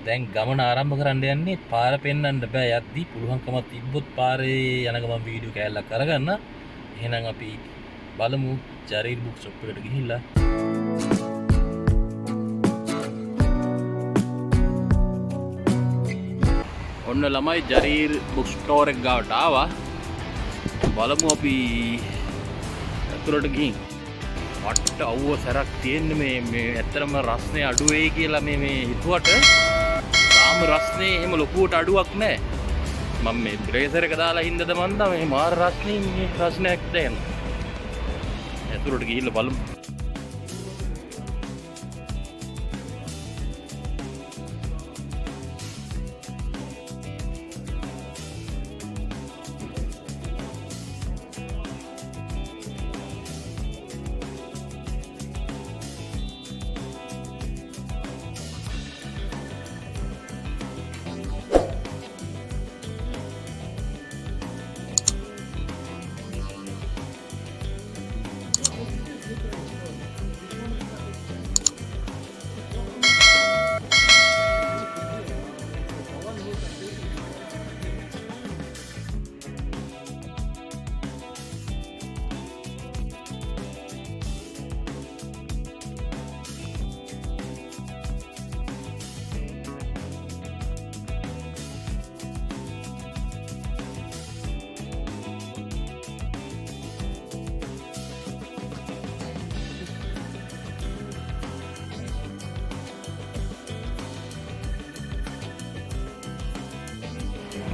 දැන් ගමන ආරම්භ කරන්න යන්නේ පාර පෙන්වන්න බෑ යද්දි පුළුවන්කම තිබ්බොත් පාරේ යන ගමන් වීඩියෝ කෑල්ලක් අරගන්න. එහෙනම් අපි බලමු ජරීර් බුක් ෂොප් එකට ගිහිල්ලා. ඔන්න ළමයි ජරීර් බුක් ස්ටෝර් එක ගාවට ආවා. බලමු අපි ඇතුළට ගිහින්. මට අවුව සැරක් තියෙන්නේ මේ ඇත්තටම රස්නේ අඩු වෙයි කියලා මේ හිතුවට තාම රස්නේ එහෙම ලොකුවට අඩුවක් නැහැ. මම මේ බ්‍රේසර් එක දාලා හින්දාද මන්දා මේ මාර රස්නේ මේ රස්නයක් දැනෙනවා. ඇතුළට ගිහිල්ලා බලමු.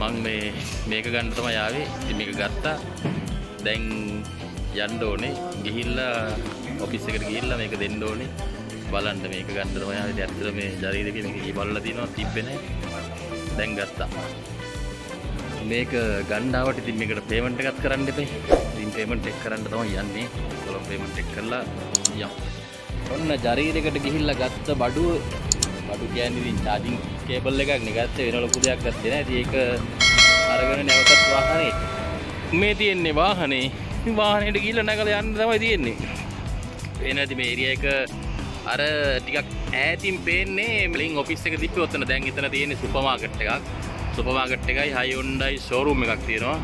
මං මේක ගන්න තමයි ආවේ. ඉතින් මේක ගත්තා. දැන් යන්න ඕනේ. ගිහිල්ලා ඔෆිස් එකට ගිහිල්ලා මේක දෙන්න ඕනේ. බලන්න මේක ගන්න තමයි ආවේ. ඉතින් ඇත්තට මේ ජරීරේ මේක බලලා දිනවා තිබ්බේ නැහැ. දැන් ගත්තා. මේක ගන්න ආවට ඉතින් මේකට පේමන්ට් එකක් කරන්න එපේ. ඉතින් පේමන්ට් එක කරන්න තමයි යන්නේ. ඔයාලා පේමන්ට් එක කරලා යමු. ඔන්න ජරීරයකට ගිහිල්ලා ගත්ත බඩුව කියන්නේ ඉතින් charging cable එකක් නේ ගත්තේ වෙන ලොකු දෙයක් ගත්තේ නැහැ. ඉතින් ඒක අරගෙන නැවතත් වාහනේ මේ තියෙන්නේ වාහනේ. ඉතින් වාහනේට ගිහිල්ලා නැගලා යන්න තමයි තියෙන්නේ. ඒ නැති මේ ඒරියා එක අර ටිකක් ඈතින් පේන්නේ මලින් ඔෆිස් එක තිබ්බේ ඔතන. දැන් එතන තියෙන්නේ සුපර් මාකට් එකක්. සුපර් මාකට් එකයි Hyundai showroom එකක් තියෙනවා.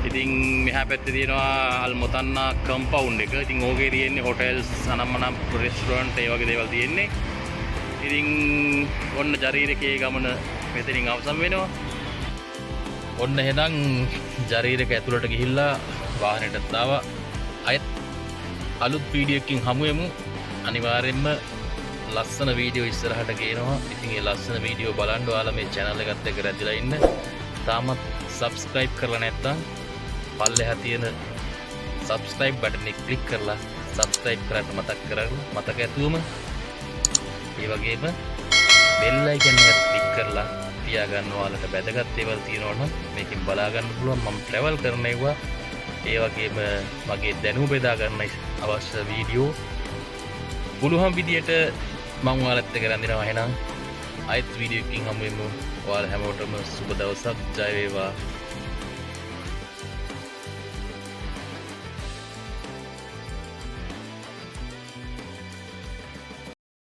ඉතින් මෙහා පැත්තේ තියෙනවා අල්මුතන්නා කම්පවුන්ඩ් එක. ඉතින් ඕකේ තියෙන්නේ හොටෙල්ස් අනම්මනම් රෙස්ටුරන්ට් ඒ වගේ දේවල් තියෙන්නේ. ඉතින් ඔන්න ජරීරකේ ගමන මෙතනින් අවසන් වෙනවා. ඔන්න එහෙනම් ජරීරක ඇතුළට ගිහිල්ලා වාහනේට දාවා. අයත් අලුත් වීඩියෝ එකකින් හමු වෙමු. අනිවාර්යෙන්ම ලස්සන වීඩියෝ ඉස්සරහට ගේනවා. ඉතින් ඒ ලස්සන වීඩියෝ බලන්න ඔයාලා මේ channel එකත් එක්ක රැඳිලා ඉන්න. තාමත් subscribe කරලා නැත්නම් පල්ලෙහා තියෙන subscribe button එක click කරලා subscribe කරන්න මතක ඇතුවම ඒ වගේම bell icon එක click කරලා තියාගන්න. ඔයාලට වැදගත් දේවල් තියෙනවා නම් මේකෙන් බලා ගන්න පුළුවන්. මම travel කරන ඒවා ඒ වගේම මගේ දැනුම බෙදා ගන්න අවශ්‍ය වීඩියෝ පුළුවන් විදියට මම ඔයාලත් එක්ක රැඳිනවා. එහෙනම් අයිත් වීඩියෝ එකකින් හමු වෙමු. ඔයාලා හැමෝටම සුබ දවසක්. ජය වේවා.